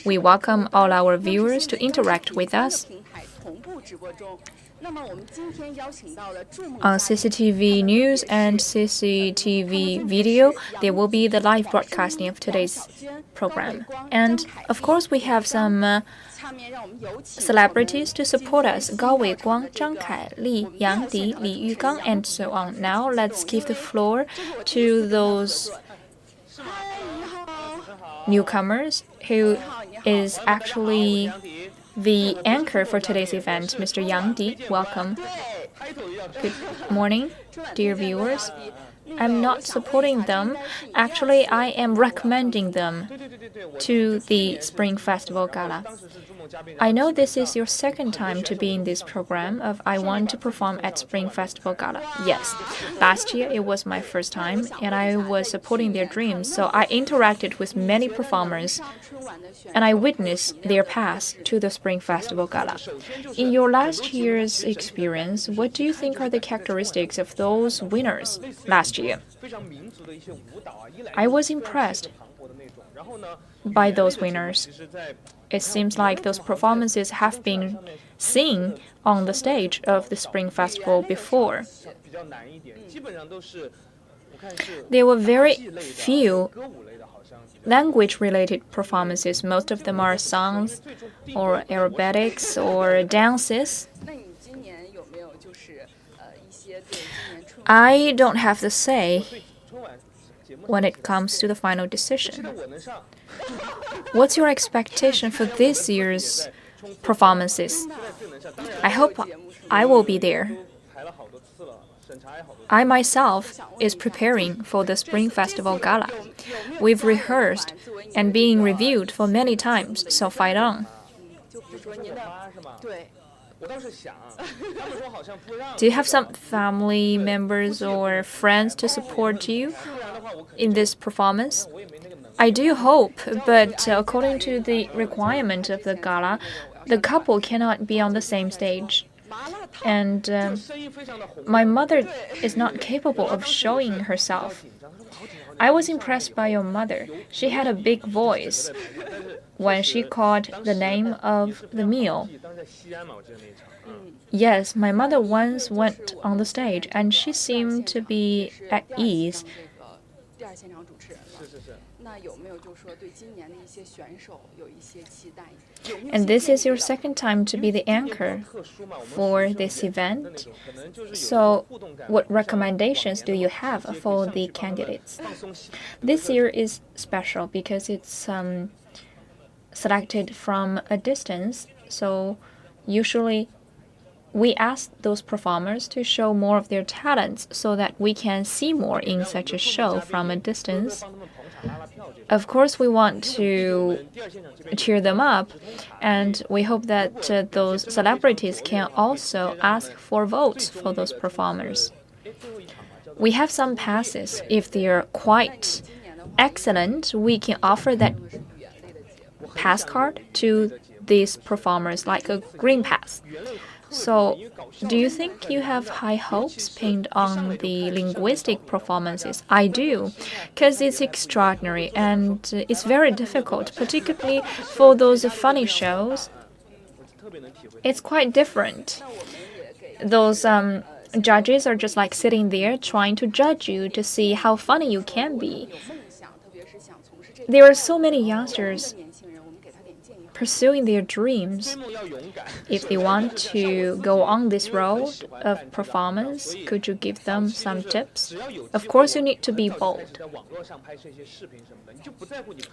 We welcome all our viewers to interact with us. On CCTV News and CCTV Video, there will be the live broadcasting of today's program. And, of course, we have some celebrities to support us: Gao Weiguang, Zhang Kaili, Yang Di, Li Yugang, and so on. Now, let's give the floor to those newcomers who is actually the anchor for today's event, Mr. Yang Di. Welcome. Good morning, dear viewers. I'm not supporting them. Actually, I am recommending them to the Spring Festival Gala. I know this is your second time to be in this program of I Want to Perform at Spring Festival Gala. Yes, last year it was my first time, and I was supporting their dreams, so I interacted with many performers, and I witnessed their path to the Spring Festival Gala. In your last year's experience, what do you think are the characteristics of those winners last year? I was impressed by those winners. It seems like those performances have been seen on the stage of the Spring Festival before. There were very few language-related performances. Most of them are songs or aerobatics or dances. I don't have the say when it comes to the final decision. What's your expectation for this year's performances? I hope I will be there. I myself is preparing for the Spring Festival Gala. We've rehearsed and being reviewed for many times, so fight on. Do you have some family members or friends to support you in this performance? I do hope, but according to the requirement of the gala, the couple cannot be on the same stage. And my mother is not capable of showing herself. I was impressed by your mother. She had a big voice when she called the name of the meal. Yes, my mother once went on the stage, and she seemed to be at ease. And this is your second time to be the anchor for this event. So, what recommendations do you have for the candidates? This year is special because it's selected from a distance. So, usually, we ask those performers to show more of their talents so that we can see more in such a show from a distance. Of course, we want to cheer them up, and we hope that those celebrities can also ask for votes for those performers. We have some passes. If they are quite excellent, we can offer that pass card to these performers, like a green pass. So, do you think you have high hopes pinned on the linguistic performances? I do, because it's extraordinary and it's very difficult, particularly for those funny shows. It's quite different. Those judges are just like sitting there trying to judge you to see how funny you can be. There are so many youngsters pursuing their dreams. If they want to go on this road of performance, could you give them some tips? Of course, you need to be bold.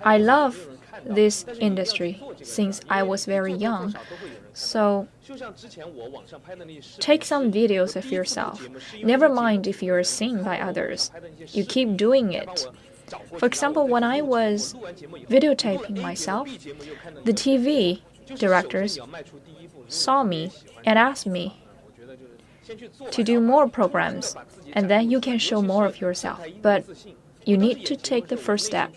I love this industry since I was very young. So, take some videos of yourself. Never mind if you're seen by others. You keep doing it. For example, when I was videotaping myself, the TV directors saw me and asked me to do more programs, and then you can show more of yourself. But you need to take the first step.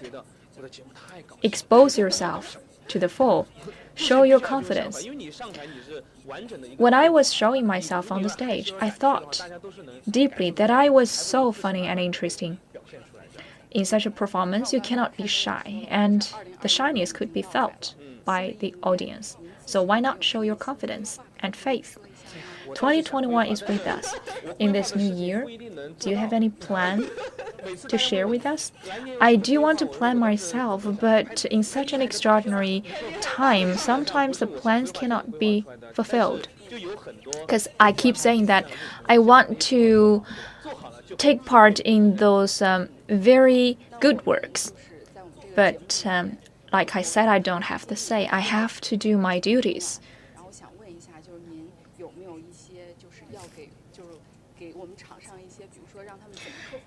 Expose yourself to the full. Show your confidence. When I was showing myself on the stage, I thought deeply that I was so funny and interesting. In such a performance, you cannot be shy, and the shyness could be felt by the audience. So why not show your confidence and faith? 2021 is with us. In this new year, do you have any plan to share with us? I do want to plan myself, but in such an extraordinary time, sometimes the plans cannot be fulfilled. Because I keep saying that I want to take part in those very good works. But like I said, I don't have the say. I have to do my duties.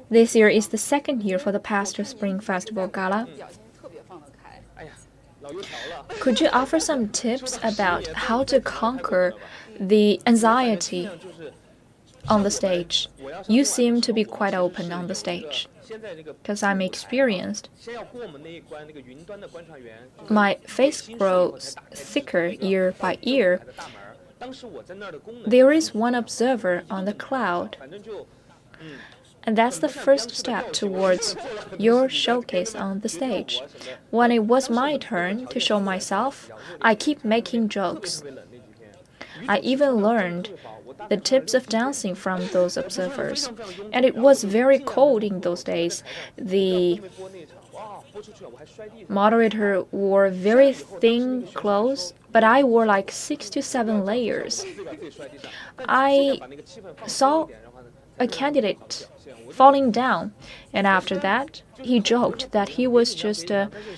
This year is the second year for the past Spring Festival Gala. Could you offer some tips about how to conquer the anxiety on the stage? You seem to be quite open on the stage, because I'm experienced. My face grows thicker year by year. There is one observer on the cloud, and that's the first step towards your showcase on the stage. When it was my turn to show myself, I keep making jokes. I even learned the tips of dancing from those observers. And it was very cold in those days. The moderator wore very thin clothes, but I wore like 6 to 7 layers. I saw a candidate falling down, and after that, he joked that he was just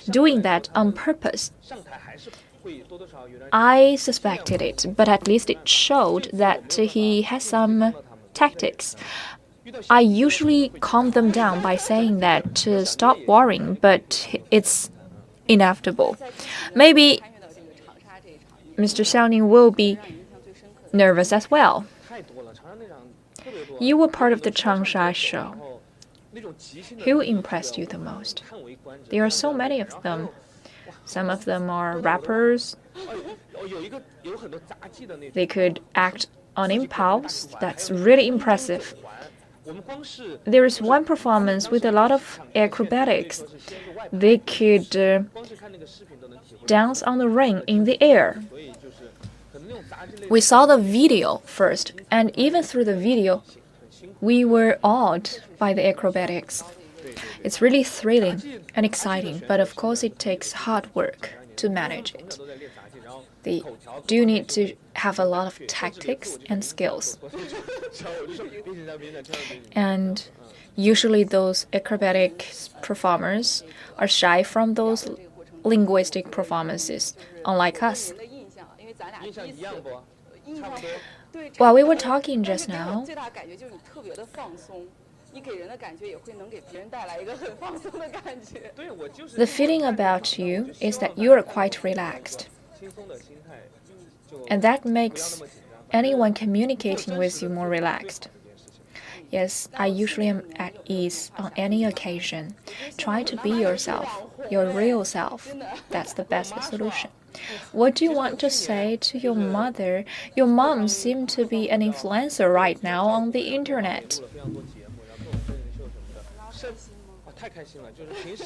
doing that on purpose. I suspected it, but at least it showed that he has some tactics. I usually calm them down by saying that stop worrying, but it's inevitable. Maybe Mr. Xiaoning will be nervous as well. You were part of the Changsha show. Who impressed you the most? There are so many of them. Some of them are rappers. They could act on impulse. That's really impressive. There is one performance with a lot of acrobatics. They could dance on the ring in the air. We saw the video first, and even through the video, we were awed by the acrobatics. It's really thrilling and exciting, but of course it takes hard work to manage it. They do need to have a lot of tactics and skills. And usually those acrobatic performers are shy from those linguistic performances, unlike us. While we were talking just now, the feeling about you is that you are quite relaxed. And that makes anyone communicating with you more relaxed. Yes, I usually am at ease on any occasion. Try to be yourself, your real self. That's the best solution. What do you want to say to your mother? Your mom seems to be an influencer right now on the internet.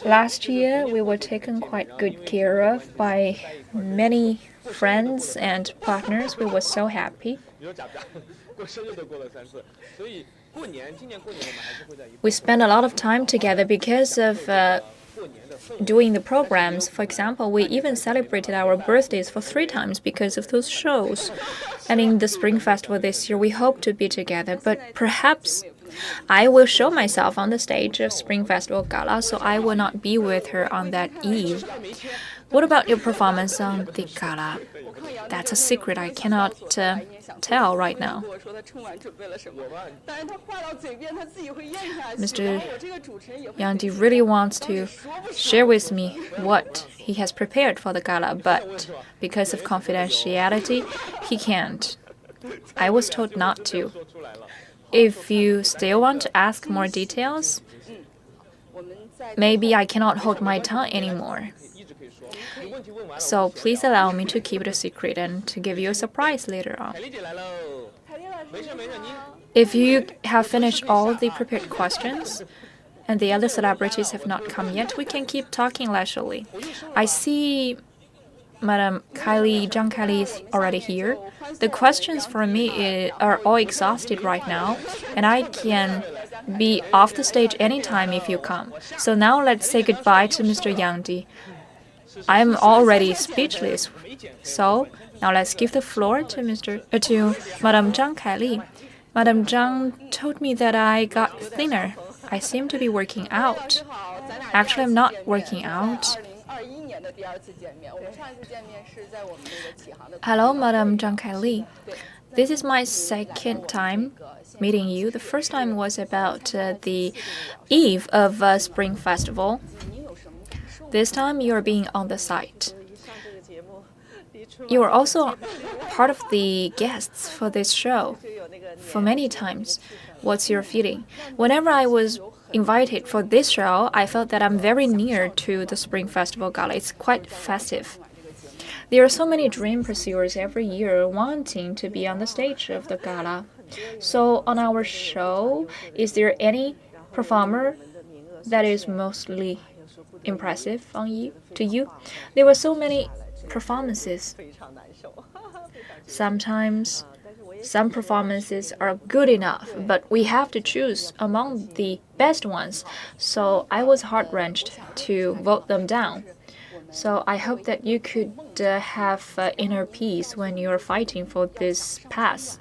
Last year, we were taken quite good care of by many friends and partners. We were so happy. We spent a lot of time together because of doing the programs. For example, we even celebrated our birthdays for 3 times because of those shows. And in the Spring Festival this year, we hope to be together, but perhaps I will show myself on the stage of Spring Festival Gala, so I will not be with her on that eve. What about your performance on the gala? That's a secret I cannot tell right now. Mr. Yang Di really wants to share with me what he has prepared for the gala, but because of confidentiality, he can't. I was told not to. If you still want to ask more details, maybe I cannot hold my tongue anymore. So please allow me to keep it a secret and to give you a surprise later on. If you have finished all the prepared questions, and the other celebrities have not come yet, we can keep talking leisurely. I see Madam Kaili, Zhang Kaili is already here. The questions for me are all exhausted right now, and I can be off the stage anytime if you come. So now let's say goodbye to Mr. Yang Di. I'm already speechless. So now let's give the floor to Madam Zhang Kaili. Madam Zhang told me that I got thinner. I seem to be working out. Actually, I'm not working out. Hello, Madam Zhang Kaili. This is my second time meeting you. The first time was about the eve of Spring Festival. This time you are being on the site. You are also part of the guests for this show for many times. What's your feeling? Whenever I was invited for this show, I felt that I'm very near to the Spring Festival Gala. It's quite festive. There are so many dream pursuers every year wanting to be on the stage of the gala. So on our show, is there any performer that is mostly impressive to you? There were so many performances. Sometimes some performances are good enough, but we have to choose among the best ones. So I was heart-wrenched to vote them down. So I hope that you could have inner peace when you're fighting for this pass.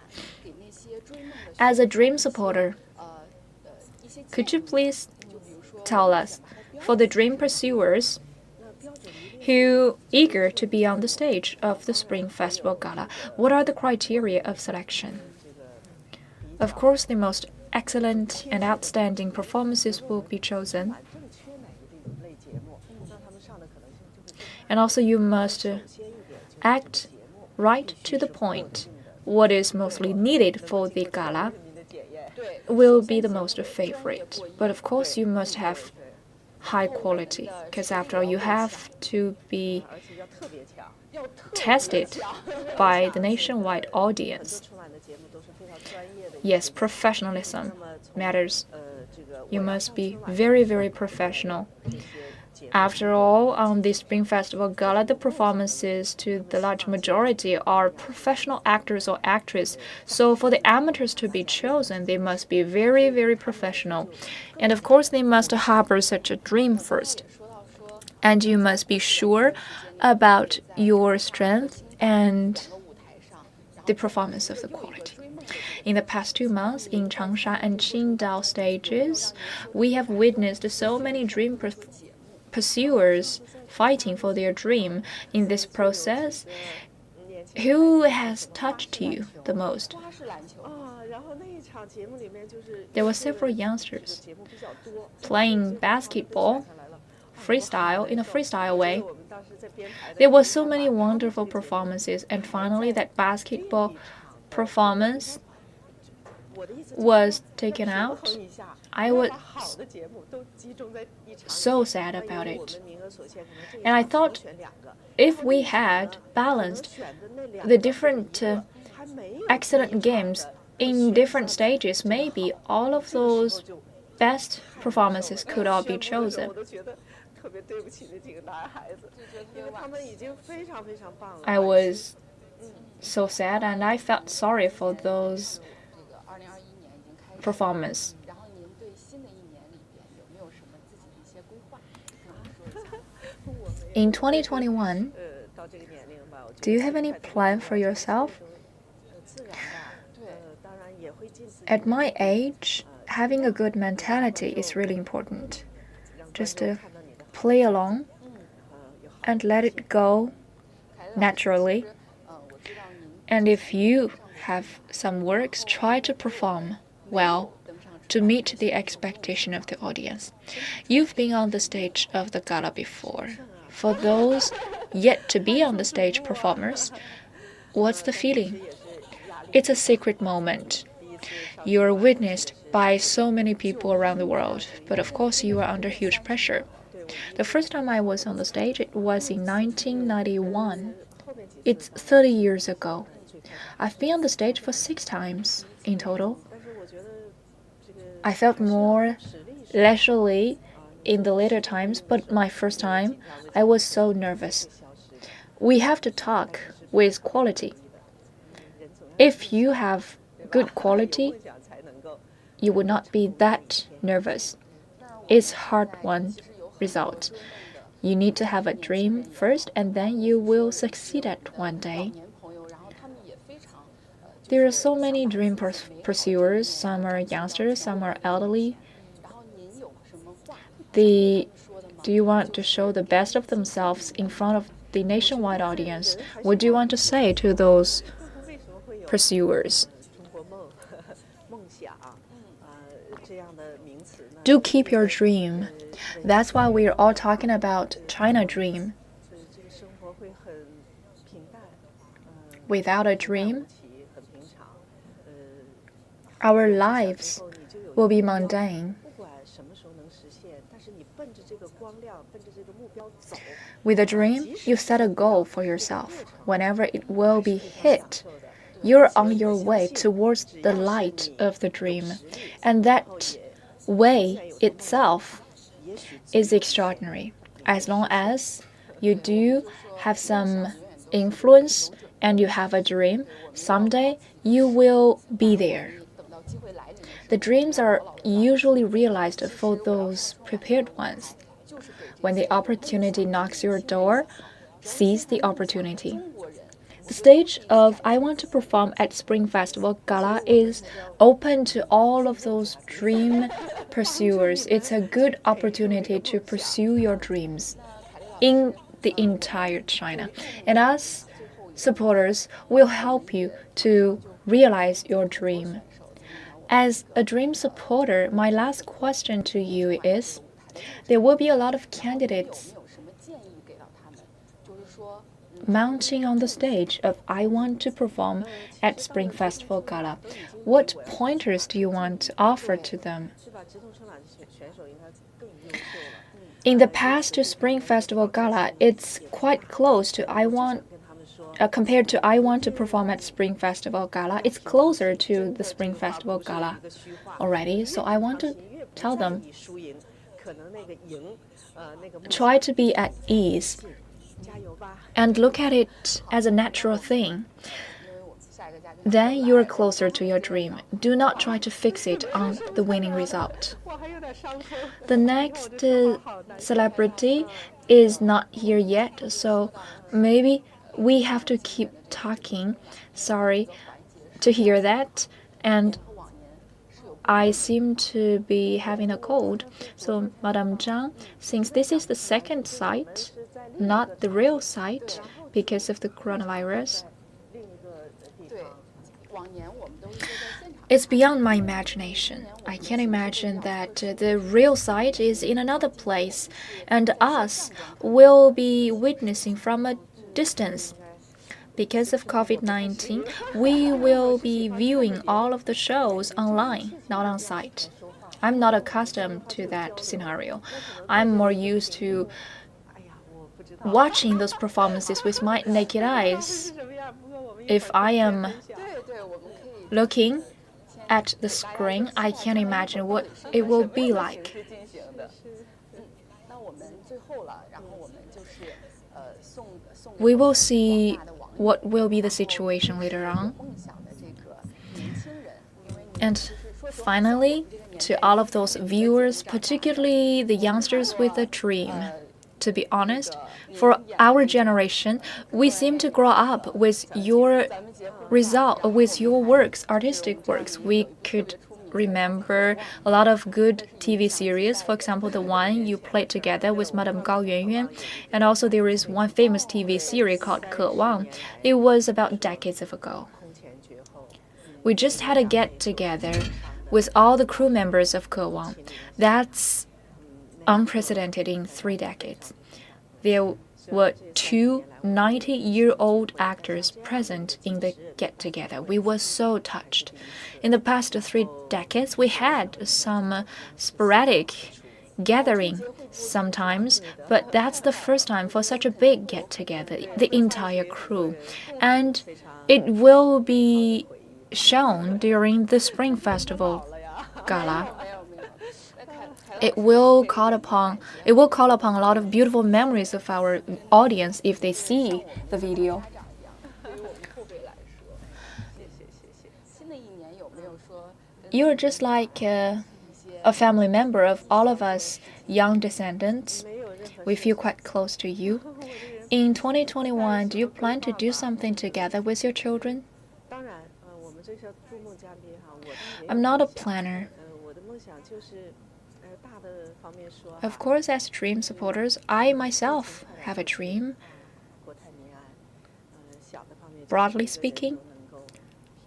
As a dream supporter, could you please tell us, for the dream pursuers who eager to be on the stage of the Spring Festival Gala, what are the criteria of selection? Of course, the most excellent and outstanding performances will be chosen. And also you must act right to the point. What is mostly needed for the gala will be the most favorite. But of course you must have high quality, because after all you have to be tested by the nationwide audience. Yes, professionalism matters. You must be very, very professional. After all, on the Spring Festival Gala, the performances to the large majority are professional actors or actresses. So for the amateurs to be chosen, they must be very, very professional. And of course, they must harbor such a dream first. And you must be sure about your strength and the performance of the quality. In the past 2 months, in Changsha and Qingdao stages, we have witnessed so many dream pursuers fighting for their dream. In this process, who has touched you the most? There were several youngsters playing basketball, in a freestyle way. There were so many wonderful performances, and finally that basketball performance was taken out. I was so sad about it. And I thought if we had balanced the different excellent games in different stages, maybe all of those best performances could all be chosen. I was so sad, and I felt sorry for those performers. In 2021, do you have any plan for yourself? At my age, having a good mentality is really important. Just to play along and let it go naturally. And if you have some works, try to perform well to meet the expectation of the audience. You've been on the stage of the gala before. For those yet to be on the stage performers, what's the feeling? It's a sacred moment. You are witnessed by so many people around the world, but of course you are under huge pressure. The first time I was on the stage, it was in 1991. It's 30 years ago. I've been on the stage for 6 times in total. I felt more leisurely in the later times, but my first time, I was so nervous. We have to talk with quality. If you have good quality, you would not be that nervous. It's hard-won result. You need to have a dream first, and then you will succeed at one day. There are so many dream pursuers. Some are youngsters, some are elderly. Do you want to show the best of themselves in front of the nationwide audience? What do you want to say to those pursuers? Do keep your dream. That's why we're all talking about China dream. Without a dream, our lives will be mundane. With a dream, you set a goal for yourself. Whenever it will be hit, you're on your way towards the light of the dream. And that way itself is extraordinary. As long as you do have some influence and you have a dream, someday you will be there. The dreams are usually realized for those prepared ones. When the opportunity knocks your door, seize the opportunity. The stage of I Want to Perform at Spring Festival Gala is open to all of those dream pursuers. It's a good opportunity to pursue your dreams in the entire China. And us supporters will help you to realize your dream. As a dream supporter, my last question to you is, there will be a lot of candidates mounting on the stage of I Want to Perform at Spring Festival Gala. What pointers do you want to offer to them? In the past to Spring Festival Gala, it's quite close to compared to I Want to Perform at Spring Festival Gala, it's closer to the Spring Festival Gala already. So I want to tell them, try to be at ease and look at it as a natural thing. Then you're closer to your dream. Do not try to fix it on the winning result. The next celebrity is not here yet, so maybe we have to keep talking. Sorry to hear that. And I seem to be having a cold. So, Madame Zhang, since this is the second site, not the real site because of the coronavirus, it's beyond my imagination. I can't imagine that the real site is in another place and us will be witnessing from a distance. Because of COVID-19, we will be viewing all of the shows online, not on site. I'm not accustomed to that scenario. I'm more used to watching those performances with my naked eyes. If I am looking at the screen, I can't imagine what it will be like. We will see what will be the situation later on. And finally, to all of those viewers, particularly the youngsters with a dream, to be honest, for our generation, we seem to grow up with your works, artistic works. We could remember a lot of good TV series. For example, the one you played together with Madame Gao Yuanyuan. And also there is one famous TV series called Wang. It was about decades ago. We just had a get-together with all the crew members of Wang. That's unprecedented in 3 decades. There were 2 90-year-old actors present in the get-together. We were so touched. In the past 3 decades, we had some sporadic gathering sometimes, but that's the first time for such a big get-together, the entire crew. And it will be shown during the Spring Festival Gala. it will call upon a lot of beautiful memories of our audience if they see the video. You're just like a family member of all of us young descendants. We feel quite close to you. In 2021, do you plan to do something together with your children? I'm not a planner. Of course, as dream supporters, I myself have a dream. Broadly speaking,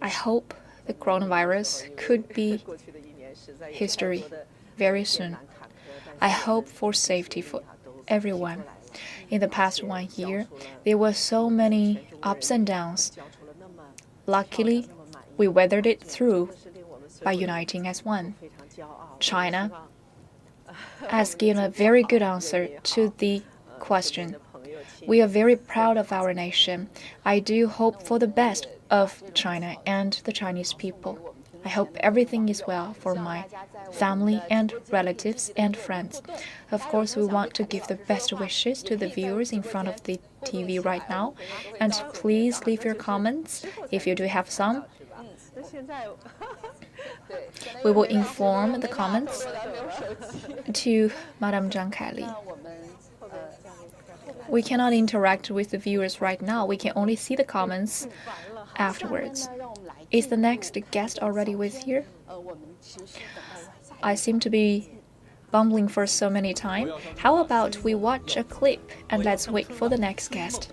I hope the coronavirus could be history very soon. I hope for safety for everyone. In the past 1 year, there were so many ups and downs. Luckily, we weathered it through by uniting as one. China has given a very good answer to the question. We are very proud of our nation. I do hope for the best of China and the Chinese people. I hope everything is well for my family and relatives and friends. Of course, we want to give the best wishes to the viewers in front of the TV right now. And please leave your comments if you do have some. We will inform the comments to Madame Zhang Kaili. We cannot interact with the viewers right now. We can only see the comments afterwards. Is the next guest already with here? I seem to be bumbling for so many times. How about we watch a clip and let's wait for the next guest.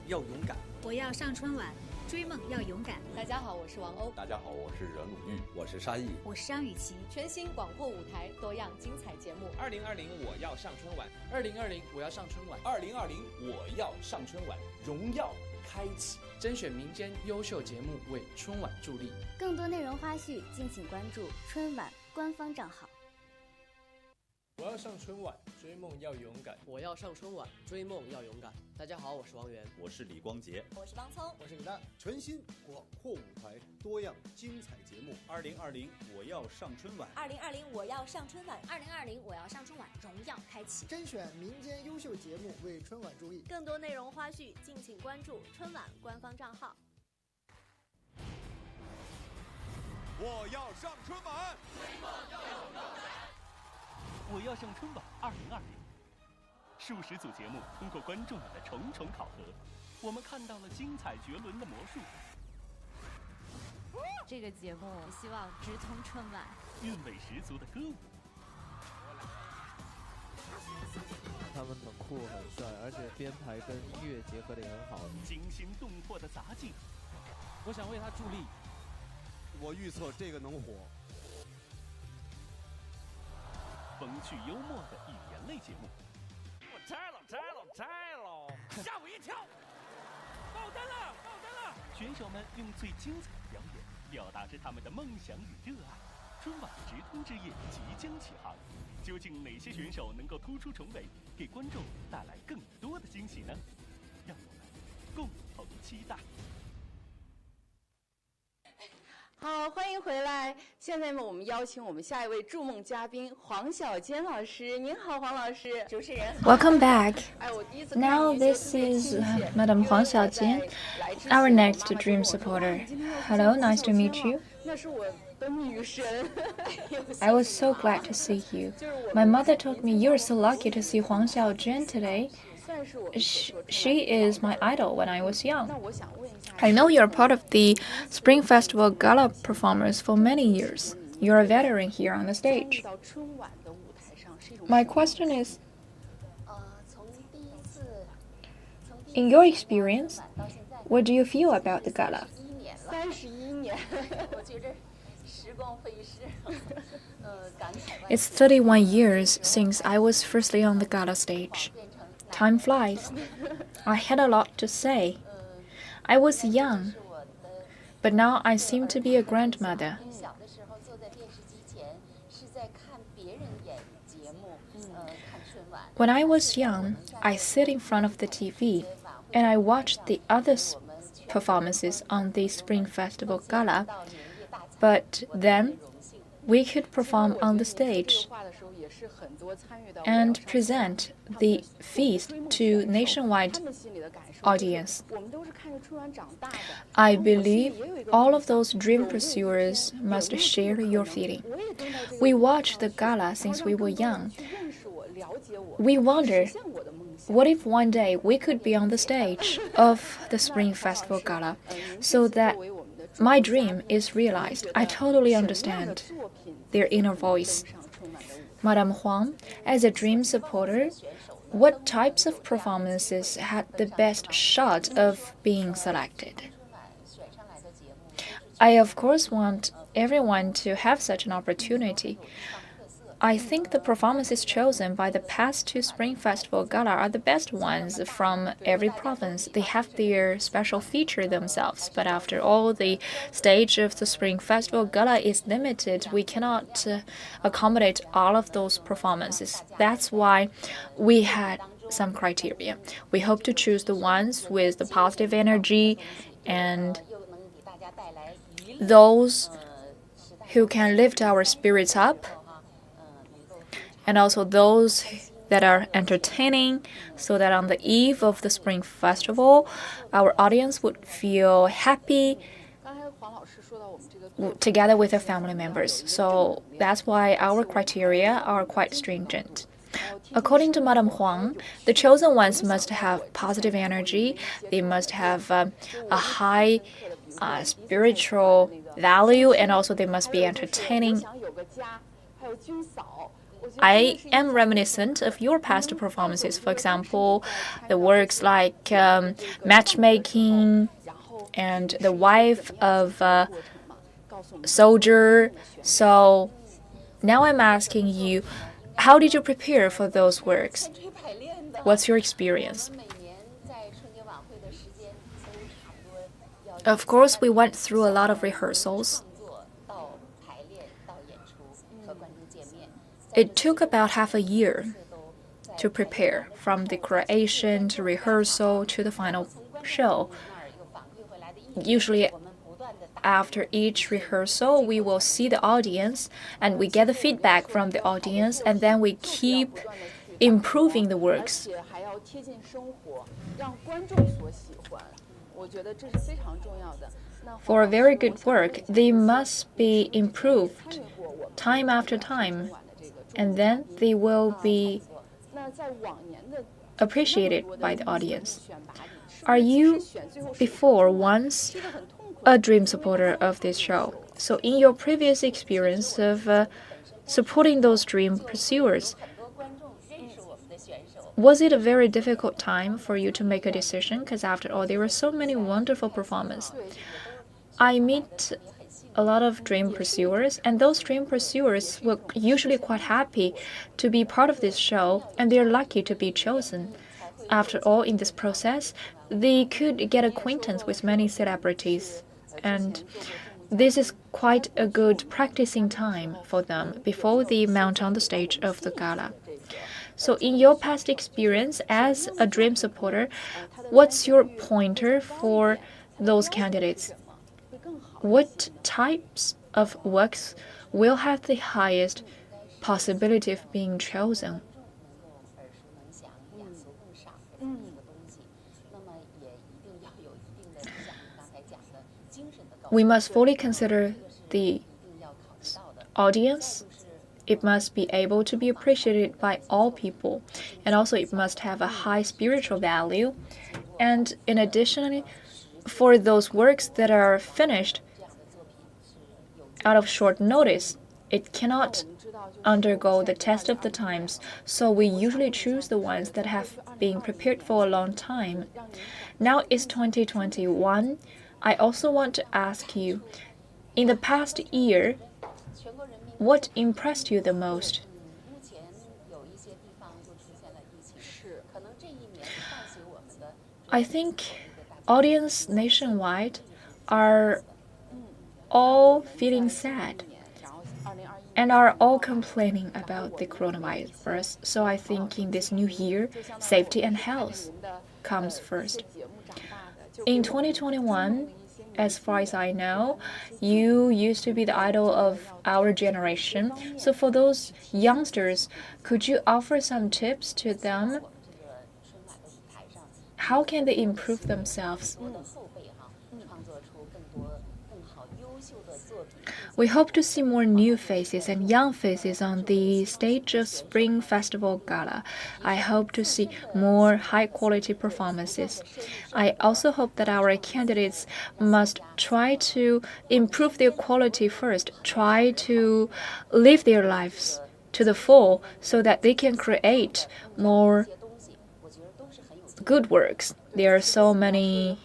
追梦要勇敢。大家好，我是王欧。大家好，我是任鲁豫，我是沙溢，我是张雨绮。全新广阔舞台，多样精彩节目。2020我要上春晚，2020我要上春晚，2020我要上春晚，荣耀开启。甄选民间优秀节目，为春晚助力。更多内容花絮，敬请关注春晚官方账号。我要上春晚，追梦要勇敢。我要上春晚，追梦要勇敢。大家好，我是王源，我是李光洁，我是王聪，我是李诞。全新广阔舞台，多样精彩节目。2020我要上春晚，2020我要上春晚，2020我要上春晚，荣耀开启。甄选民间优秀节目，为春晚助力。更多内容花絮，敬请关注春晚官方账号。我要上春晚，追梦要勇敢。我要上春晚2020，数十组节目通过观众们的重重考核，我们看到了精彩绝伦的魔术。这个节目希望直通春晚，韵味十足的歌舞。他们很酷很帅，而且编排跟音乐结合得也很好，惊心动魄的杂技。我想为他助力，我预测这个能火。风趣幽默的语言类节目。我拆了，吓我一跳！爆灯了！选手们用最精彩的表演，表达着他们的梦想与热爱。春晚直通之夜即将起航，究竟哪些选手能够突出重围，给观众带来更多的惊喜呢？让我们共同期待。好，欢迎回来。现在呢，我们邀请我们下一位筑梦嘉宾黄小坚老师。您好，黄老师。主持人。Welcome back. Now this is Madam Huang Xiaojin, our next dream supporter. Hello, nice to meet you. 那是我的女神。I was so glad to see you. My mother told me you were so lucky to see Huang Xiaojin today. She is my idol when I was young. I know you're part of the Spring Festival Gala performers for many years. You're a veteran here on the stage. My question is, in your experience, what do you feel about the gala? 31年，我觉着时光飞逝，感慨万千。 It's 31 years since I was firstly on the gala stage. Time flies. I had a lot to say. I was young, but now I seem to be a grandmother. When I was young, I sit in front of the TV and I watched the other performances on the Spring Festival Gala. But then, we could perform on the stage and present the feast to nationwide audience. I believe all of those dream pursuers must share your feeling. We watched the gala since we were young. We wonder, what if one day we could be on the stage of the Spring Festival Gala so that my dream is realized? I totally understand their inner voice. Madame Huang, as a dream supporter, what types of performances had the best shot of being selected? I, of course, want everyone to have such an opportunity. I think the performances chosen by the past two Spring Festival Gala are the best ones from every province. They have their special feature themselves, but after all, the stage of the Spring Festival Gala is limited. We cannot accommodate all of those performances. That's why we had some criteria. We hope to choose the ones with the positive energy and those who can lift our spirits up, and also those that are entertaining, so that on the eve of the Spring Festival, our audience would feel happy together with their family members. So that's why our criteria are quite stringent. According to Madame Huang, the chosen ones must have positive energy, they must have a high spiritual value, and also they must be entertaining. I am reminiscent of your past performances. For example, the works like Matchmaking and The Wife of a Soldier. So now I'm asking you, how did you prepare for those works? What's your experience? Of course, we went through a lot of rehearsals. It took about half a year to prepare, from the creation to rehearsal to the final show. Usually, after each rehearsal, we will see the audience and we get the feedback from the audience, and then we keep improving the works. For a very good work, they must be improved time after time, and then they will be appreciated by the audience. Are you, before, once a dream supporter of this show? So in your previous experience of supporting those dream pursuers, was it a very difficult time for you to make a decision? Because after all, there were so many wonderful performances. I meet a lot of dream pursuers, and those dream pursuers were usually quite happy to be part of this show, and they're lucky to be chosen. After all, in this process, they could get acquaintance with many celebrities, and this is quite a good practicing time for them before they mount on the stage of the gala. So in your past experience as a dream supporter, what's your pointer for those candidates? What types of works will have the highest possibility of being chosen? We must fully consider the audience. It must be able to be appreciated by all people, and also it must have a high spiritual value. And in addition, for those works that are finished out of short notice, it cannot undergo the test of the times, so we usually choose the ones that have been prepared for a long time. Now it's 2021. I also want to ask you, in the past year, what impressed you the most? I think audience nationwide are all feeling sad and are all complaining about the coronavirus. So I think in this new year, safety and health comes first. In 2021, as far as I know, you used to be the idol of our generation. So for those youngsters, could you offer some tips to them? How can they improve themselves? We hope to see more new faces and young faces on the stage of Spring Festival Gala. I hope to see more high-quality performances. I also hope that our candidates must try to improve their quality first, try to live their lives to the full so that they can create more good works. There are so many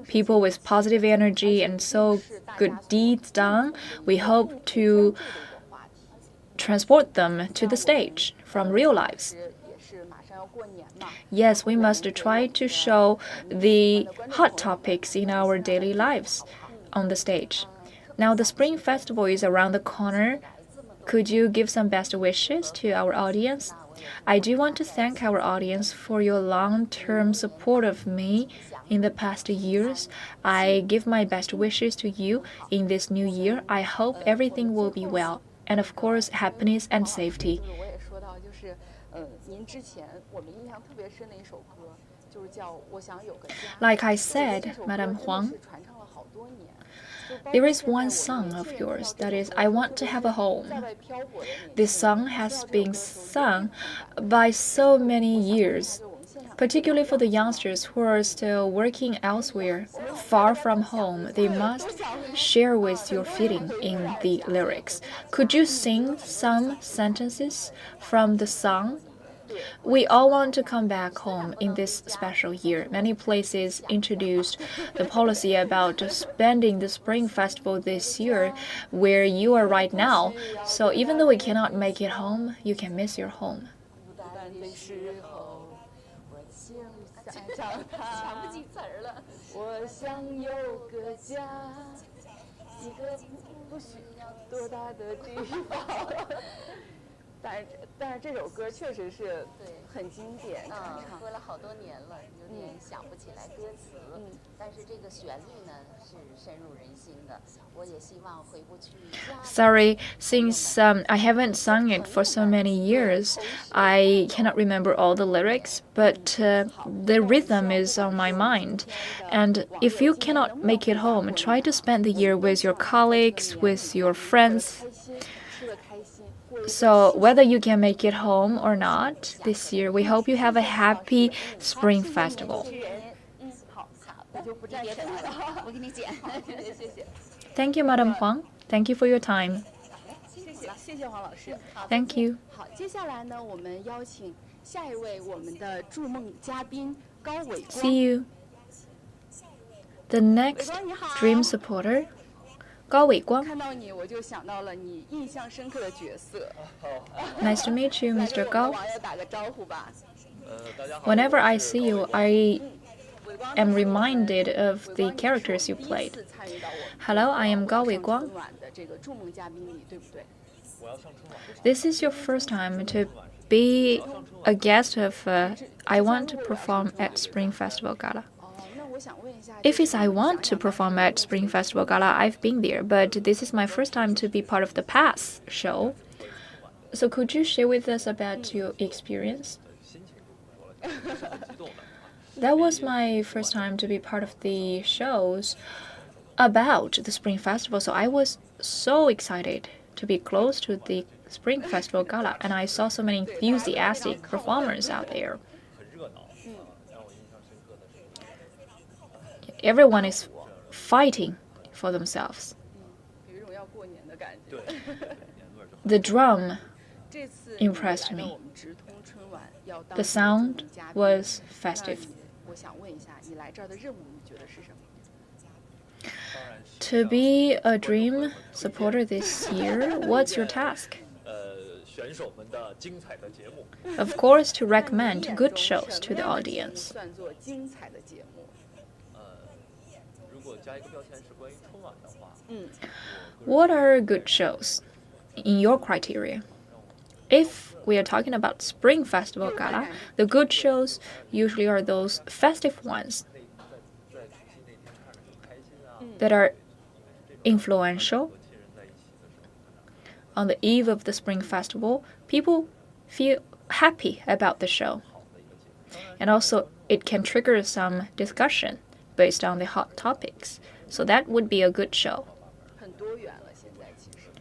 people with positive energy and so good deeds done. We hope to transport them to the stage from real lives. Yes, we must try to show the hot topics in our daily lives on the stage. Now the Spring Festival is around the corner. Could you give some best wishes to our audience? I do want to thank our audience for your long-term support of me in the past years. I give my best wishes to you in this new year. I hope everything will be well, and of course, happiness and safety. Like I said, Madam Huang, there is one song of yours that is, I Want to Have a Home. This song has been sung by so many years, particularly for the youngsters who are still working elsewhere, far from home. They must share with your feeling in the lyrics. Could you sing some sentences from the song? We all want to come back home in this special year. Many places introduced the policy about spending the Spring Festival this year where you are right now. So even though we cannot make it home, you can miss your home. Sorry, since I haven't sung it for so many years, I cannot remember all the lyrics, but the rhythm is on my mind. And if you cannot make it home, try to spend the year with your colleagues, with your friends. So whether you can make it home or not this year, we hope you have a happy Spring Festival. Thank you, Madam Huang. Thank you for your time. Thank you. See you. The next dream supporter, Gao Weiguang. Nice to meet you, Mr. Gao. Whenever I see you, I am reminded of the characters you played. Hello, I am Gao Weiguang. This is your first time to be a guest of I Want to Perform at Spring Festival Gala. If it's I want to perform at Spring Festival Gala, I've been there, but this is my first time to be part of the past show. So could you share with us about your experience? That was my first time to be part of the shows about the Spring Festival, so I was so excited to be close to the Spring Festival Gala, and I saw so many enthusiastic performers out there. Everyone is fighting for themselves. The drum impressed me. The sound was festive. To be a dream supporter this year, what's your task? Of course, to recommend good shows to the audience. What are good shows in your criteria? If we are talking about Spring Festival Gala, the good shows usually are those festive ones. that are influential. On the eve of the Spring Festival, people feel happy about the show. And also, it can trigger some discussion based on the hot topics. So that would be a good show.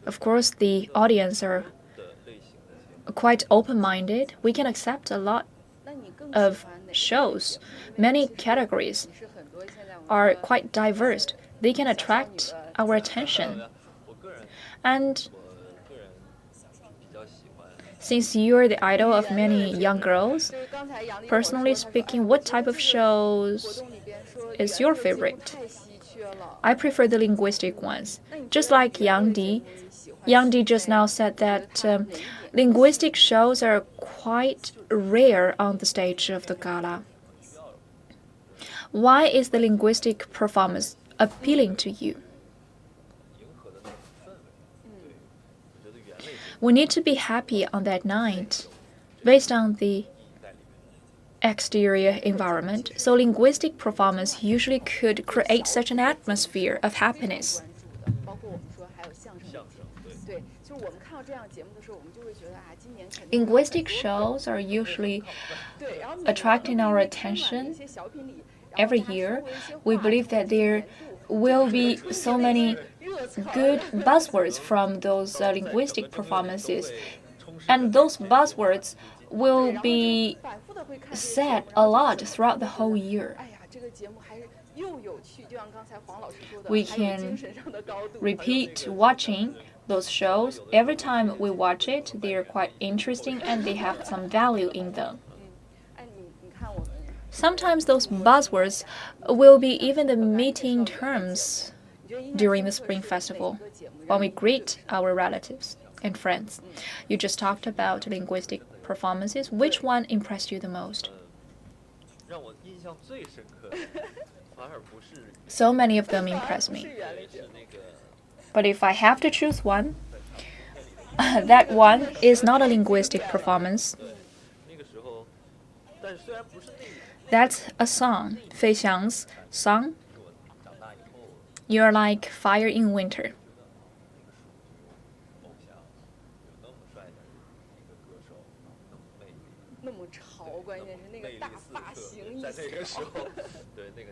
Of course, the audience are quite open-minded. We can accept a lot of shows. Many categories are quite diverse. They can attract our attention. And since you're the idol of many young girls, personally speaking, what type of shows is your favorite? I prefer the linguistic ones. Just like Yang Di. Yang Di just now said that linguistic shows are quite rare on the stage of the gala. Why is the linguistic performance appealing to you? We need to be happy on that night based on the exterior environment. So linguistic performance usually could create such an atmosphere of happiness. Linguistic shows are usually attracting our attention every year. We believe that there will be so many good buzzwords from those linguistic performances, and those buzzwords will be said a lot throughout the whole year. We can repeat watching those shows. Every time we watch it, they are quite interesting and they have some value in them. Sometimes those buzzwords will be even the meeting terms during the Spring Festival when we greet our relatives and friends. You just talked about linguistic performances. Which one impressed you the most? So many of them impress me. But if I have to choose one, that one is not a linguistic performance. That's a song, Fei Xiang's song. You're like fire in winter.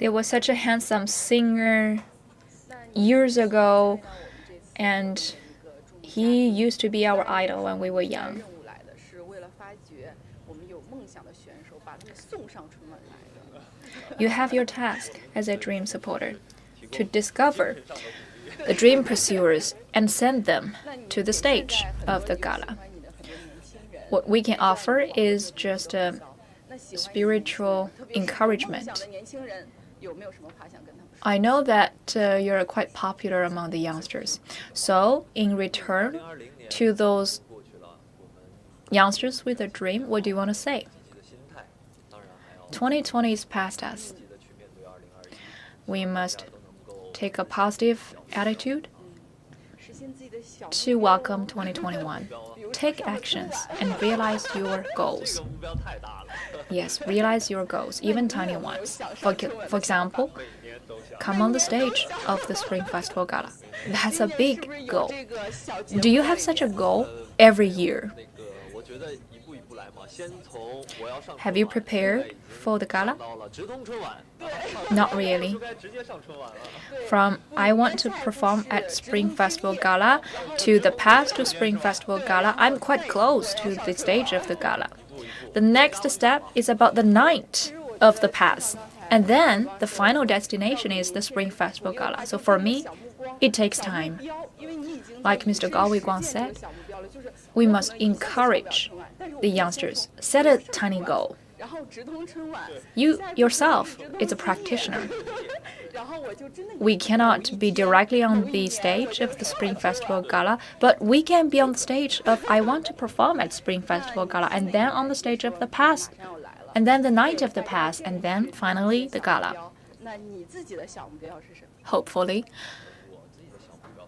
There was such a handsome singer years ago, and he used to be our idol when we were young. You have your task as a dream supporter to discover the dream pursuers and send them to the stage of the gala. What we can offer is just a spiritual encouragement. I know that you're quite popular among the youngsters. So, in return to those youngsters with a dream, what do you want to say? 2020 is past us. We must take a positive attitude to welcome 2021. Take actions and realize your goals. Yes, realize your goals, even tiny ones. For example, come on the stage of the Spring Festival Gala. That's a big goal. Do you have such a goal every year? Have you prepared for the gala? Not really. From I want to perform at Spring Festival Gala to the path to Spring Festival Gala, I'm quite close to the stage of the gala. The next step is about the night of the path. And then the final destination is the Spring Festival Gala. So for me, it takes time. Like Mr. Gao Weiguang said, we must encourage the youngsters. Set a tiny goal. You yourself is a practitioner. We cannot be directly on the stage of the Spring Festival Gala, but we can be on the stage of I want to perform at Spring Festival Gala, and then on the stage of the past, and then the night of the past, and then finally the gala. Hopefully.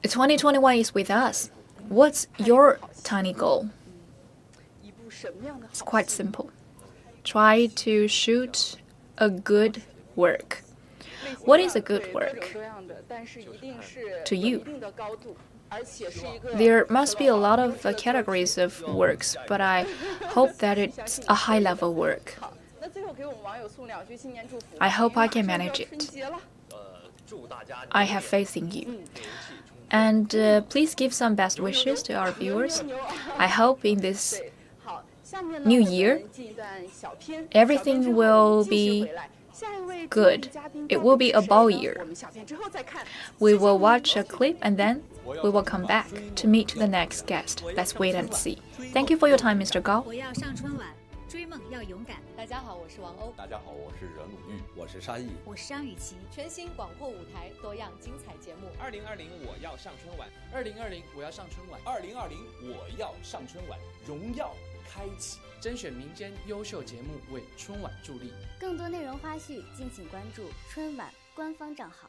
2021 is with us. What's your tiny goal? It's quite simple. Try to shoot a good work. What is a good work to you? There must be a lot of categories of works, but I hope that it's a high-level work. I hope I can manage it. I have faith in you. And please give some best wishes to our viewers. I hope in this new year, everything will be good. It will be a ball year. We will watch a clip and then we will come back to meet the next guest. Let's wait and see. Thank you for your time, Mr. Gao. 我要上春晚，追梦要勇敢。大家好，我是王欧。大家好，我是任鲁豫，我是沙溢。我是张雨绮。全新广阔舞台，多样精彩节目。2020我要上春晚，2020我要上春晚，2020我要上春晚，荣耀开启，甄选民间优秀节目为春晚助力。更多内容花絮，敬请关注春晚官方账号。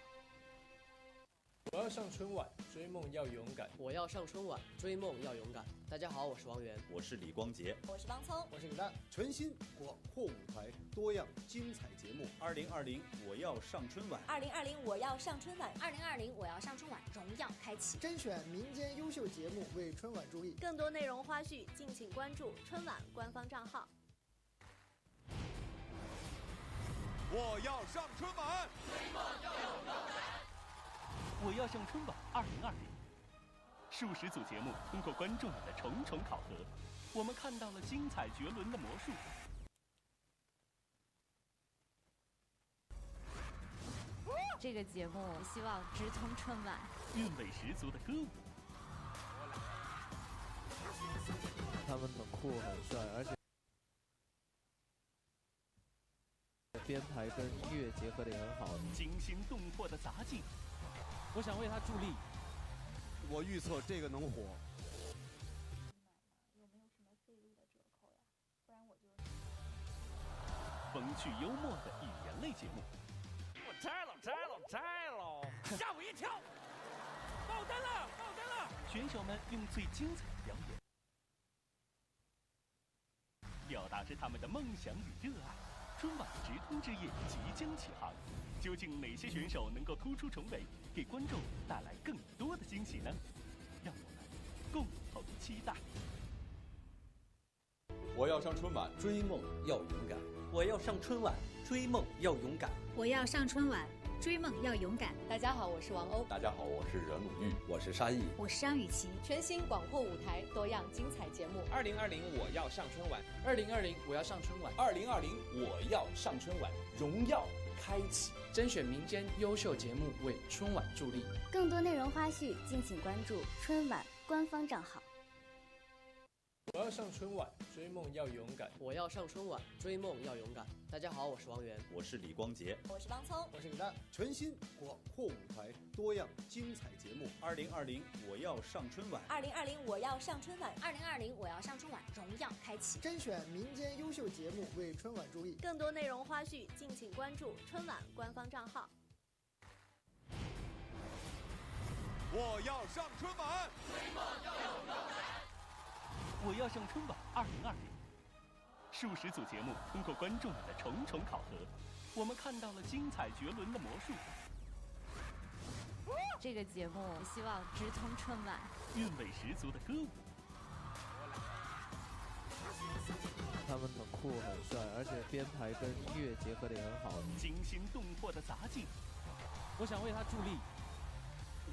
我要上春晚，追梦要勇敢。我要上春晚，追梦要勇敢。大家好，我是王源，我是李光洁，我是王聪，我是李诞。全新广阔舞台，多样精彩节目。2020我要上春晚，2020我要上春晚，2020我要上春晚，荣耀开启。甄选民间优秀节目为春晚助力。更多内容花絮，敬请关注春晚官方账号。我要上春晚，我要上春晚2020。数十组节目通过观众们的重重考核，我们看到了精彩绝伦的魔术。这个节目希望直通春晚。韵味十足的歌舞。他们很酷很帅，而且编排跟音乐结合的也很好。惊心动魄的杂技，我想为他助力。我预测这个能火。风趣幽默的语言类节目。我摘了，吓我一跳！爆灯了！选手们用最精彩的表演，表达着他们的梦想与热爱。春晚直通之夜即将起航，究竟哪些选手能够突出重围，给观众带来更多的惊喜呢？让我们共同期待。我要上春晚，追梦要勇敢。我要上春晚，追梦要勇敢。我要上春晚，追梦要勇敢。大家好，我是王欧。大家好，我是任鲁豫，我是沙溢。我是张雨绮。全新广阔舞台，多样精彩节目。2020我要上春晚，2020我要上春晚，2020我要上春晚，荣耀开启，甄选民间优秀节目为春晚助力。更多内容花絮，敬请关注春晚官方账号。我要上春晚，追梦要勇敢。我要上春晚，追梦要勇敢。大家好，我是王源，我是李光洁，我是王聪，我是李诞。全新广阔舞台，多样精彩节目。2020我要上春晚，2020我要上春晚，2020我要上春晚，荣耀开启。甄选民间优秀节目为春晚助力。更多内容花絮，敬请关注春晚官方账号。我要上春晚，我要上春晚2020。数十组节目通过观众们的重重考核，我们看到了精彩绝伦的魔术。这个节目希望直通春晚。韵味十足的歌舞。他们很酷很帅，而且编排跟音乐结合的也很好。惊心动魄的杂技，我想为他助力。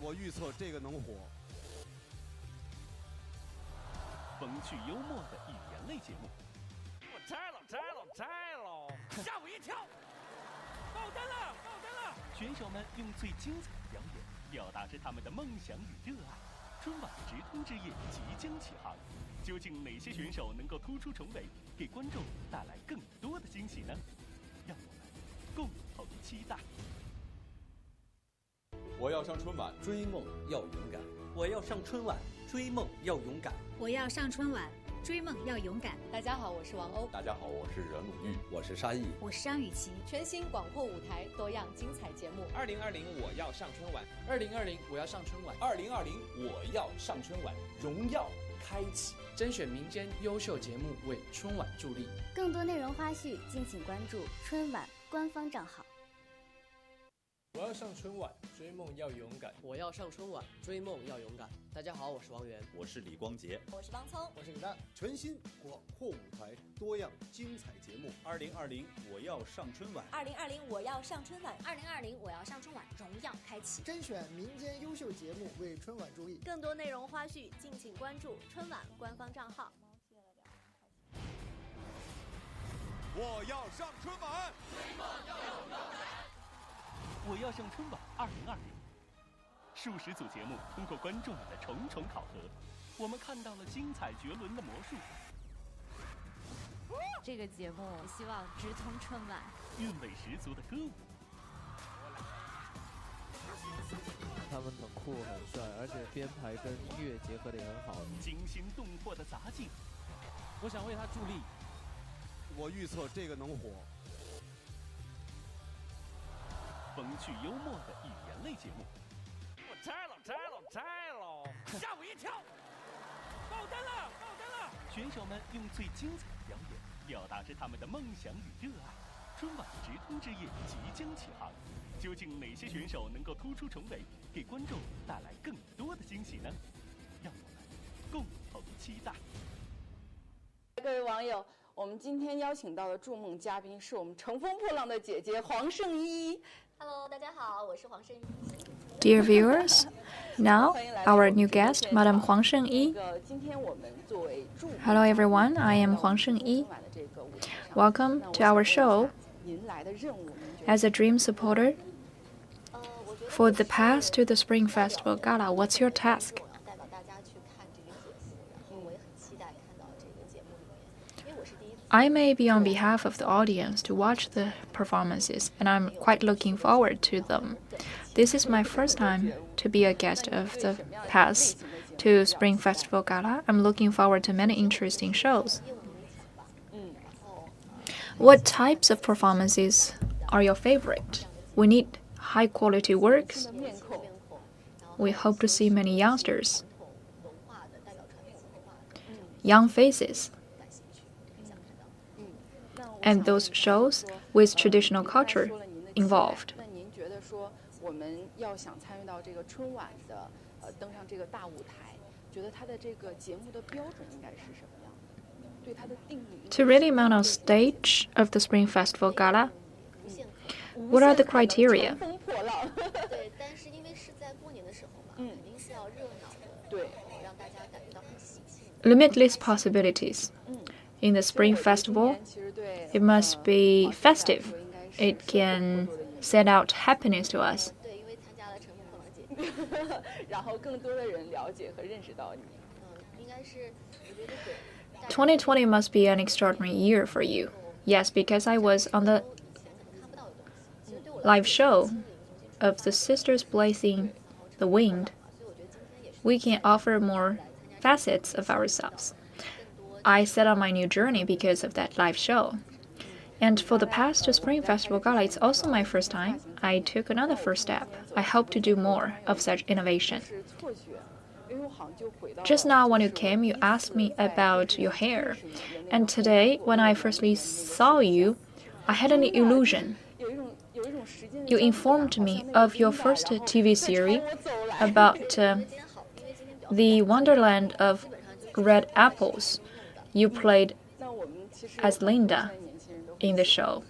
我预测这个能火。风趣幽默的语言类节目。我摘了，吓我一跳！爆灯了！选手们用最精彩的表演，表达着他们的梦想与热爱。春晚直通之夜即将起航，究竟哪些选手能够突出重围，给观众带来更多的惊喜呢？让我们共同期待。我要上春晚，追梦要勇敢。我要上春晚，追梦要勇敢。我要上春晚，追梦要勇敢。大家好，我是王欧。大家好，我是任鲁豫，我是沙溢。我是张雨绮。全新广阔舞台，多样精彩节目。2020我要上春晚，2020我要上春晚，2020我要上春晚，荣耀开启，甄选民间优秀节目为春晚助力。更多内容花絮，敬请关注春晚官方账号。我要上春晚，追梦要勇敢。我要上春晚，追梦要勇敢。大家好，我是王源，我是李光洁，我是王聪，我是李诞。全新广阔舞台，多样精彩节目。2020我要上春晚，2020我要上春晚，2020我要上春晚，荣耀开启。甄选民间优秀节目，为春晚助力。更多内容花絮，敬请关注春晚官方账号。我要上春晚，追梦要勇敢。我要上春晚2020，数十组节目通过观众们的重重考核，我们看到了精彩绝伦的魔术。这个节目希望直通春晚，韵味十足的歌舞。他们很酷很帅，而且编排跟音乐结合的也很好。惊心动魄的杂技，我想为他助力。我预测这个能火。风趣幽默的语言类节目。我拆了！吓我一跳！爆灯了！选手们用最精彩的表演，表达着他们的梦想与热爱。春晚直通之夜即将起航，究竟哪些选手能够突出重围，给观众带来更多的惊喜呢？让我们共同期待。各位网友，我们今天邀请到的筑梦嘉宾是我们乘风破浪的姐姐黄圣依。Hello， 大家好，我是黄圣依。Dear viewers, now our new guest, Madam Huang Xiaojin. Hello everyone, I am Huang Xiaojin. Welcome to our show. As a dream supporter, for the pass to the Spring Festival Gala, what's your task? I may be on behalf of the audience to watch the performances, and I'm quite looking forward to them. This is my first time to be a guest of the pass to Spring Festival Gala. I'm looking forward to many interesting shows. What types of performances are your favorite? We need high-quality works. We hope to see many youngsters, young faces, and those shows with traditional culture involved. To really mount on stage of the Spring Festival Gala, what are the criteria? Limitless possibilities. In the Spring Festival, it must be festive. It can send out happiness to us. 2020 must be an extraordinary year for you. Yes, because I was on the live show of the Sisters Blazing the Wind. We can offer more facets of ourselves. I set on my new journey because of that live show. And for the past Spring Festival Gala, it's also my first time. I took another first step. I hope to do more of such innovation. Just now when you came, you asked me about your hair. And today, when I firstly saw you, I had an illusion. You informed me of your first TV series about the Wonderland of Red Apples. You played as Linda in the show.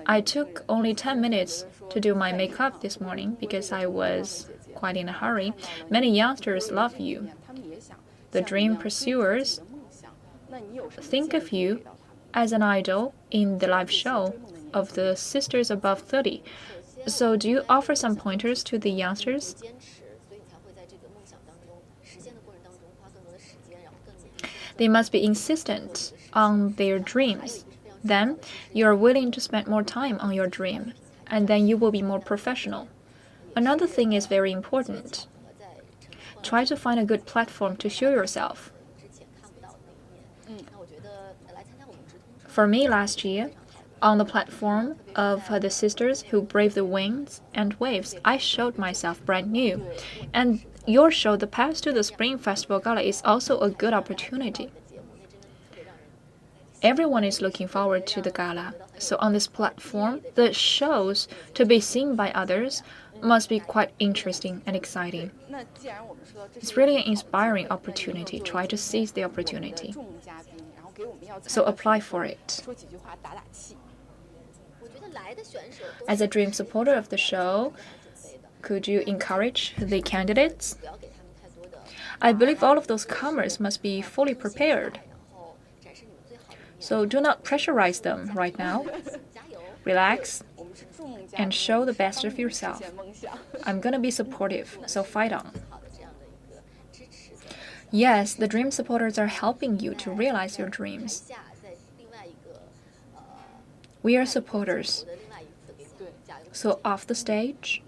I took only 10 minutes to do my makeup this morning because I was quite in a hurry. Many youngsters love you. The dream pursuers think of you as an idol in the live show of the Sisters Above 30. So do you offer some pointers to the youngsters? They must be insistent on their dreams. Then you are willing to spend more time on your dream, and then you will be more professional. Another thing is very important. Try to find a good platform to show yourself. For me last year, on the platform of the sisters who brave the winds and waves, I showed myself brand new. And your show, The Path to the Spring Festival Gala, is also a good opportunity. Everyone is looking forward to the gala. So on this platform, the shows to be seen by others must be quite interesting and exciting. It's really an inspiring opportunity. Try to seize the opportunity. So apply for it. As a dream supporter of the show, could you encourage the candidates? I believe all of those comers must be fully prepared. So do not pressurize them right now. Relax and show the best of yourself. I'm gonna be supportive, so fight on. Yes, the dream supporters are helping you to realize your dreams. We are supporters. So off the stage,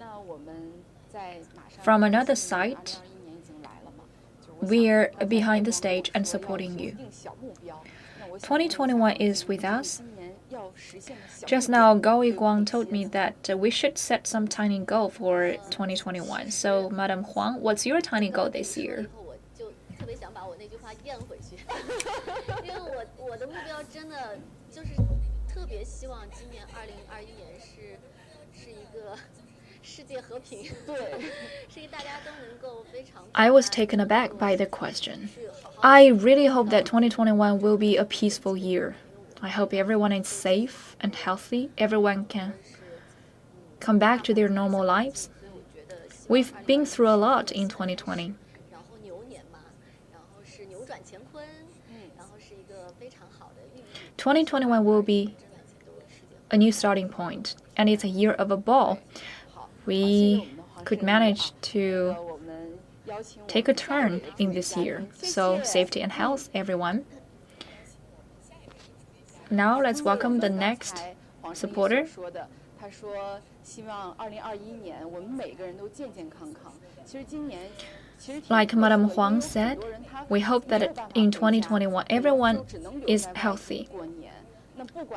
from another side, we're behind the stage and supporting you. 2021 is with us. Just now, Gao Yiguang told me that we should set some tiny goal for 2021. So, Madam Huang, what's your tiny goal this year? I was taken aback by the question. I really hope that 2021 will be a peaceful year. I hope everyone is safe and healthy. Everyone can come back to their normal lives. We've been through a lot in 2020. 2021 will be a new starting point, and it's a year of a ball. We could manage to take a turn in this year. So safety and health, everyone. Now let's welcome the next supporter. Like Madame Huang said, we hope that in 2021 everyone is healthy.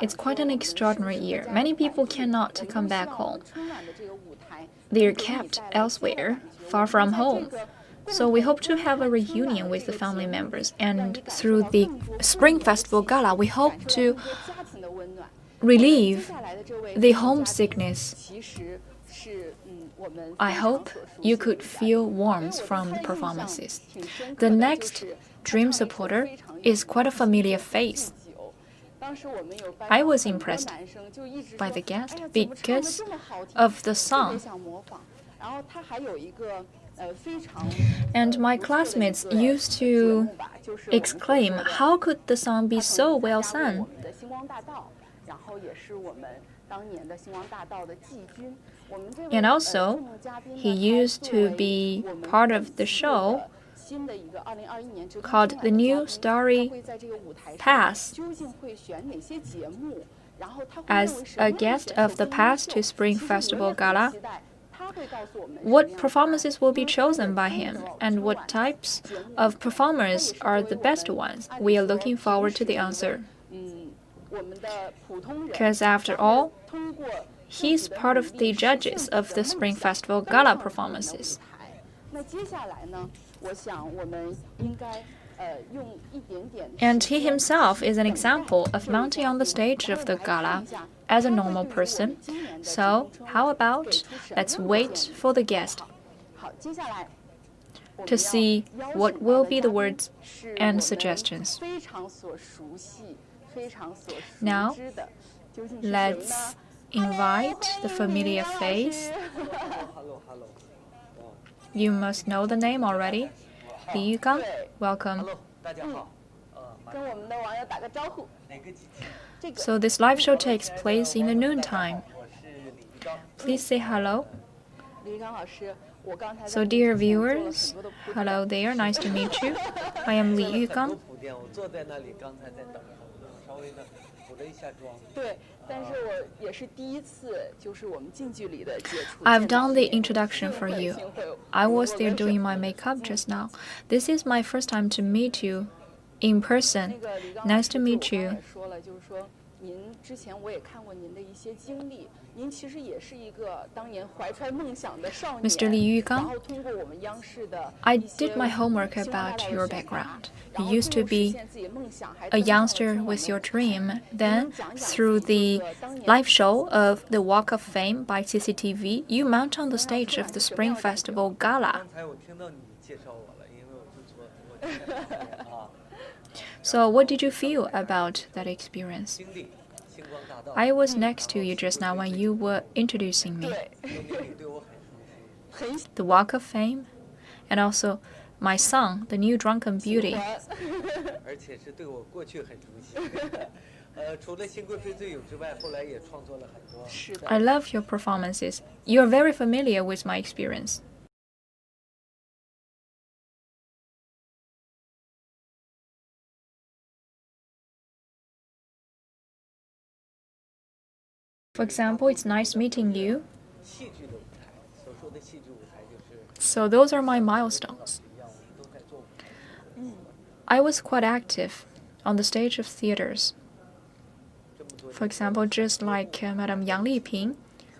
It's quite an extraordinary year. Many people cannot come back home. They're kept elsewhere, far from home. So we hope to have a reunion with the family members. And through the Spring Festival Gala, we hope to relieve the homesickness. I hope you could feel warmth from the performances. The next dream supporter is quite a familiar face. I was impressed by the guest because of the song. And my classmates used to exclaim, how could the song be so well sung? And also, he used to be part of the show called The New Story Pass. As a guest of the Pass to Spring Festival Gala, what performances will be chosen by him and what types of performers are the best ones? We are looking forward to the answer. Because after all, he's part of the judges of the Spring Festival Gala performances. And he himself is an example of mounting on the stage of the gala as a normal person. So, how about let's wait for the guest to see what will be the words and suggestions. Now, let's invite the familiar face. You must know the name already. Li Yugang, welcome. So this live show takes place in the noontime. Please say hello. So dear viewers, hello there, nice to meet you. I am Li Yugang. I've done the introduction for you. I was there doing my makeup just now. This is my first time to meet you in person. Nice to meet you. 您之前我也看过您的一些经历，您其实也是一个当年怀揣梦想的少年。 Mr. Li Yugang, 然后通过我们央视的 I did my homework about your background. You used to be a youngster with your dream. Then, through the live show of the Walk of Fame by CCTV, you mount on the stage of the Spring Festival Gala. So, what did you feel about that experience? I was next to you just now when you were introducing me. The Walk of Fame, and also my song, The New Drunken Beauty. I love your performances. You're very familiar with my experience. For example, it's nice meeting you. So those are my milestones. I was quite active on the stage of theaters. For example, just like Madame Yang Liping,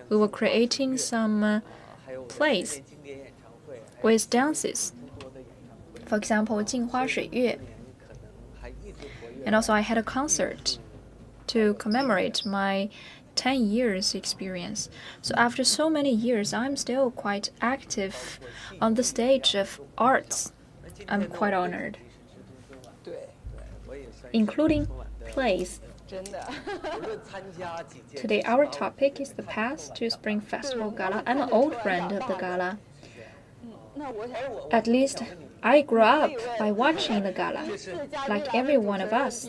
we were creating some plays with dances. For example, 镜花水月. And also I had a concert to commemorate my 10 years experience. So after so many years, I'm still quite active on the stage of arts. I'm quite honored. Including plays. Today our topic is the path to Spring Festival Gala. I'm an old friend of the gala. At least I grew up by watching the gala, like every one of us.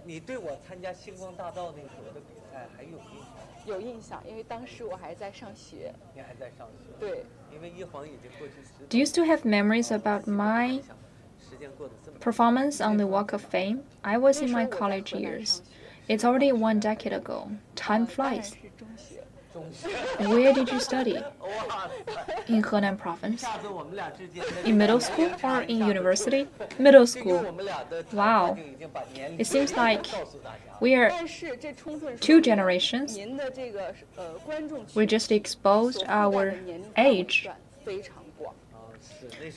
你对我参加星光大道那时候的比赛还有印象？有印象，因为当时我还在上学。你还在上学？对。因为一晃已经过去10。Do you still have memories about my performance on the Walk of Fame? I was in my college years. It's already 1 decade ago. Time flies. Where did you study? In Henan province. In middle school or in university? Middle school. Wow. It seems like we are 2 generations. We just exposed our age.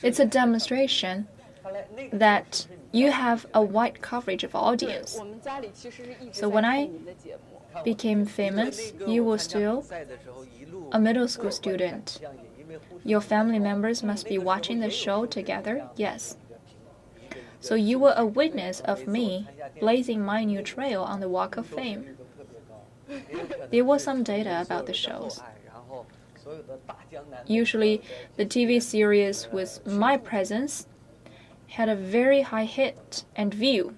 It's a demonstration that you have a wide coverage of audience. So when I became famous, you were still a middle school student. Your family members must be watching the show together? Yes. So you were a witness of me blazing my new trail on the Walk of Fame. There was some data about the shows. Usually, the TV series with my presence had a very high hit and view.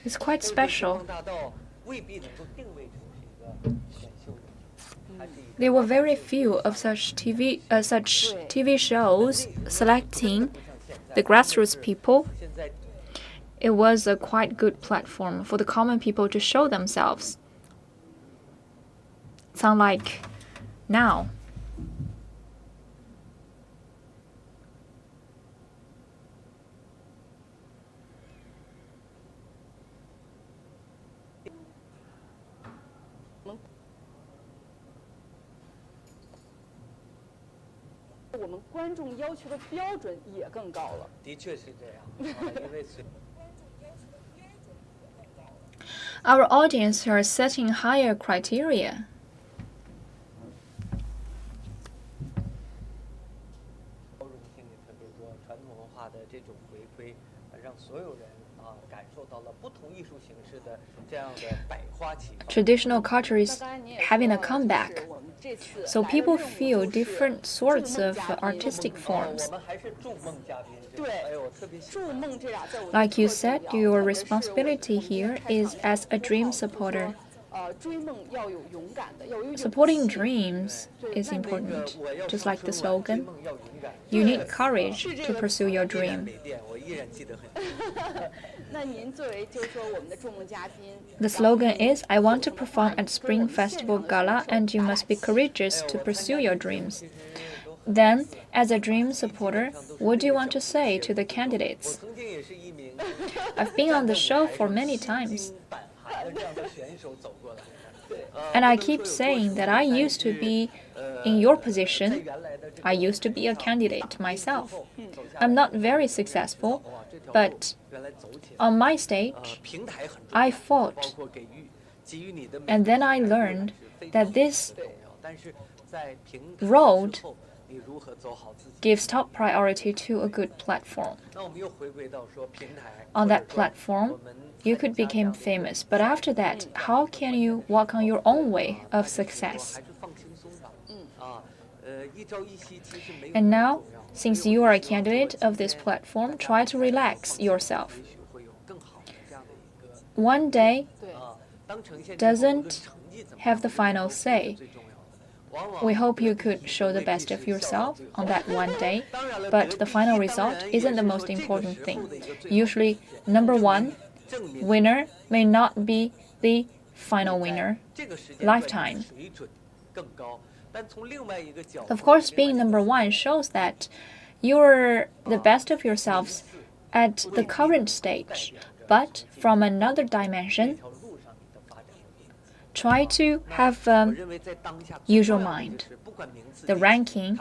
It's quite special. There were very few of such TV shows selecting the grassroots people. It was a quite good platform for the common people to show themselves. It's unlike now. Our audience are setting higher criteria. Traditional culture is having a comeback. So people feel different sorts of artistic forms. Like you said, your responsibility here is as a dream supporter. Supporting dreams is important, just like the slogan. You need courage to pursue your dream. The slogan is, I want to perform at Spring Festival Gala and you must be courageous to pursue your dreams. Then, as a dream supporter, what do you want to say to the candidates? I've been on the show for many times. And I keep saying that I used to be in your position. I used to be a candidate myself. I'm not very successful, but on my stage, I fought. And then I learned that this road gives top priority to a good platform. On that platform, you could become famous, but after that, how can you walk on your own way of success? And now, since you are a candidate of this platform, try to relax yourself. One day doesn't have the final say. We hope you could show the best of yourself on that one day, but the final result isn't the most important thing. Usually, number one winner may not be the final winner lifetime. Of course, being number one shows that you're the best of yourselves at the current stage, but from another dimension, try to have usual mind. The ranking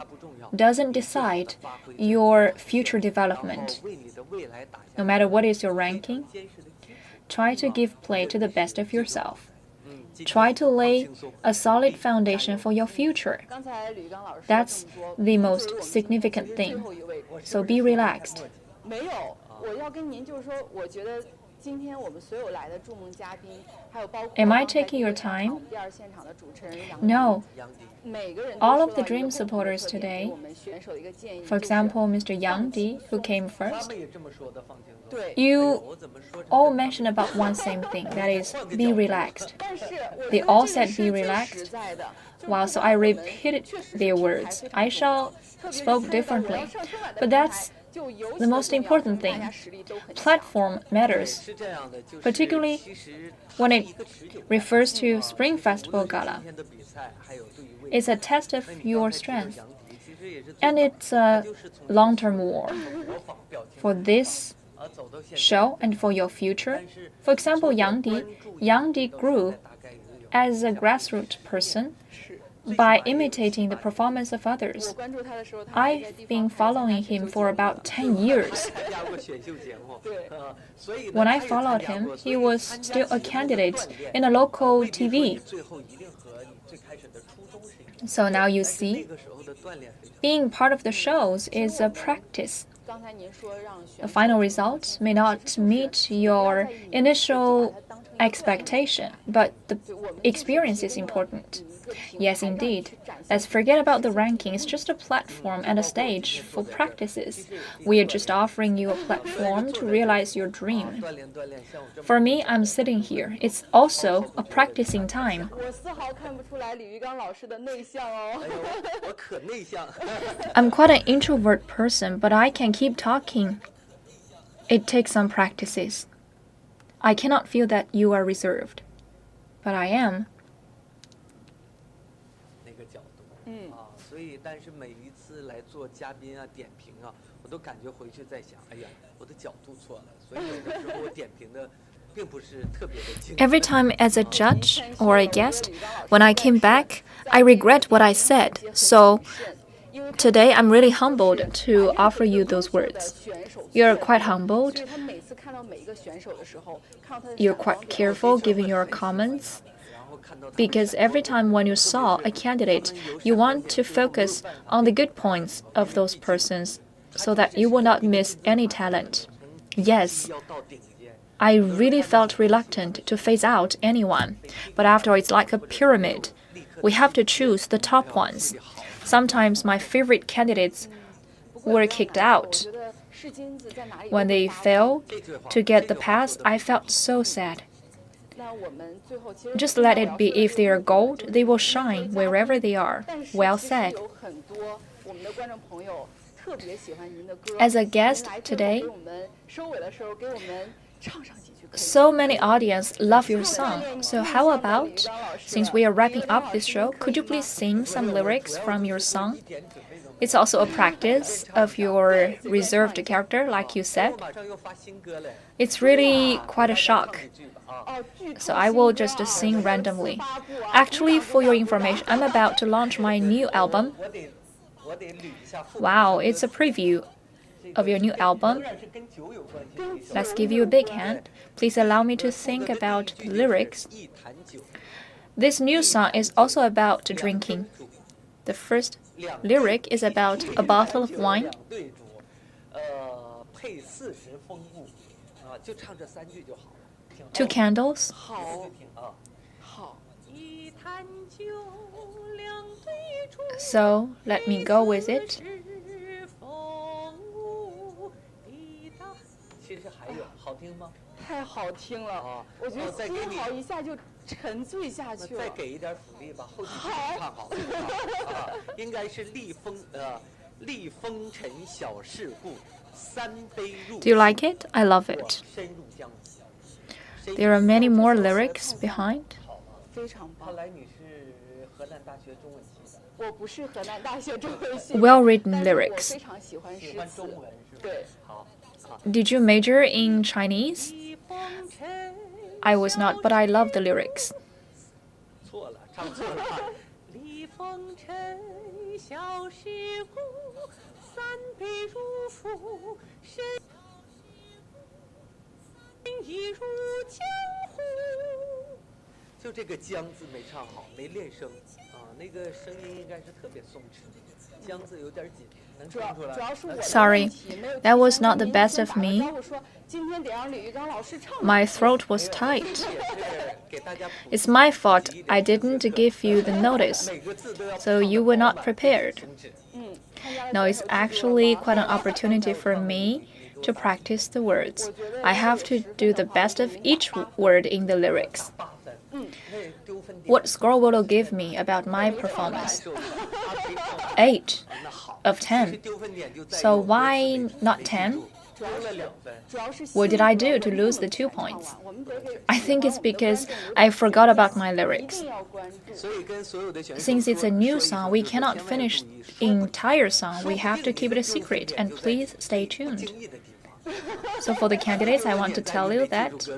doesn't decide your future development. No matter what is your ranking, try to give play to the best of yourself. Try to lay a solid foundation for your future. That's the most significant thing. So be relaxed. Am I taking your time? No. All of the dream supporters today, for example, Mr. Yang Di, who came first, you all mentioned about one same thing, that is, be relaxed. They all said be relaxed. Wow, so I repeated their words. I shall spoke differently. But that's the most important thing. Platform matters, particularly when it refers to Spring Festival Gala. It's a test of your strength, and it's a long-term war for this show and for your future. For example, Yang Di grew as a grassroots person by imitating the performance of others. I've been following him for about 10 years. When I followed him, he was still a candidate in a local TV. So now you see, being part of the shows is a practice. The final result may not meet your initial expectation, but the experience is important. Yes, indeed. Let's forget about the ranking. It's just a platform and a stage for practices. We are just offering you a platform to realize your dream. For me, I'm sitting here. It's also a practicing time. I'm quite an introvert person, but I can keep talking. It takes some practices. I cannot feel that you are reserved, but I am. Every time as a judge or a guest, when I came back, I regret what I said. So today I'm really humbled to offer you those words. You're quite humbled. You're quite careful giving your comments. Because every time when you saw a candidate, you want to focus on the good points of those persons so that you will not miss any talent. Yes, I really felt reluctant to phase out anyone, but after all, it's like a pyramid. We have to choose the top ones. Sometimes my favorite candidates were kicked out. When they failed to get the pass, I felt so sad. Just let it be. If they are gold, they will shine wherever they are. Well said. As a guest today, So many audience love your song. So how about, since we are wrapping up this show, could you please sing some lyrics from your song? It's also a practice of your reserved character, like you said. It's really quite a shock. So I will just sing randomly. Actually, for your information, I'm about to launch my new album. Wow, it's a preview of your new album. Let's give you a big hand. Please allow me to think about the lyrics. This new song is also about drinking. The first lyric is about a bottle of wine. Two candles. So let me go with it. Do you like it? I love it. There are many more lyrics behind. Well-written lyrics. Did you major in Chinese? I was not, but I love the lyrics. Sorry, that was not the best of me. My throat was tight. It's my fault I didn't give you the notice, so you were not prepared. No, it's actually quite an opportunity for me to practice the words. I have to do the best of each word in the lyrics. What score will you give me about my performance? 8 of 10. So why not 10? What did I do to lose the 2 points? I think it's because I forgot about my lyrics. Since it's a new song, we cannot finish the entire song. We have to keep it a secret, and please stay tuned. So for the candidates, I want to tell you that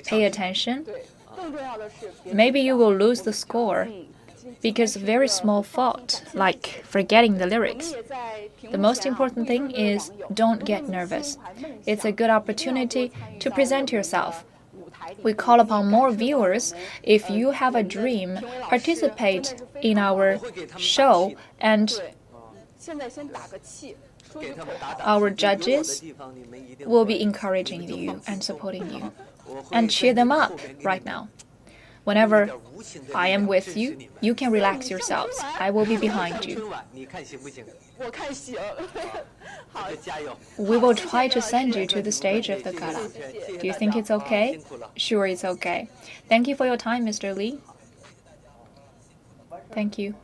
pay attention. Maybe you will lose the score because of very small fault, like forgetting the lyrics. The most important thing is don't get nervous. It's a good opportunity to present yourself. We call upon more viewers. If you have a dream, participate in our show, and our judges will be encouraging you and supporting you. And cheer them up right now. Whenever I am with you, you can relax yourselves. I will be behind you. We will try to send you to the stage of the gala. Do you think it's okay? Sure, it's okay. Thank you for your time, Mr. Li. Thank you.